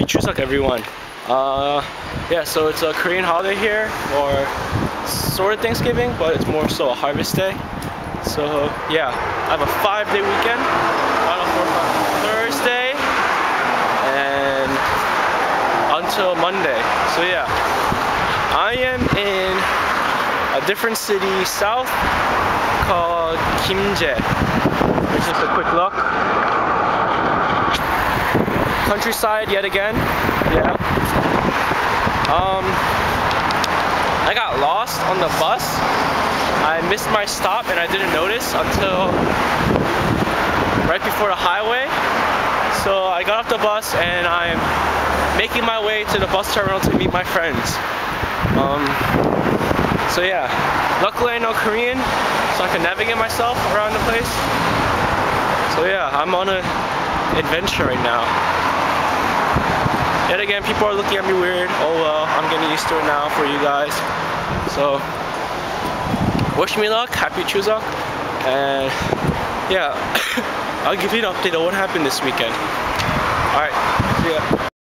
Chuseok, everyone. Yeah, so it's a Korean holiday here, or sort of Thanksgiving, but it's more so a harvest day. So yeah, I have a 5-day weekend. On Thursday and until Monday. So yeah, I am in a different city south called Kimjae. Here's just a quick look. Countryside yet again. Yeah. I got lost on the bus. I missed my stop and I didn't notice until right before the highway. So I got off the bus and I'm making my way to the bus terminal to meet my friends. So yeah, luckily I know Korean, so I can navigate myself around the place. So yeah, I'm on an adventure right now. Yet again, people are looking at me weird. Oh well, I'm getting used to it now for you guys. So, wish me luck, happy Chuseok, and yeah, I'll give you an update on what happened this weekend. Alright, see ya.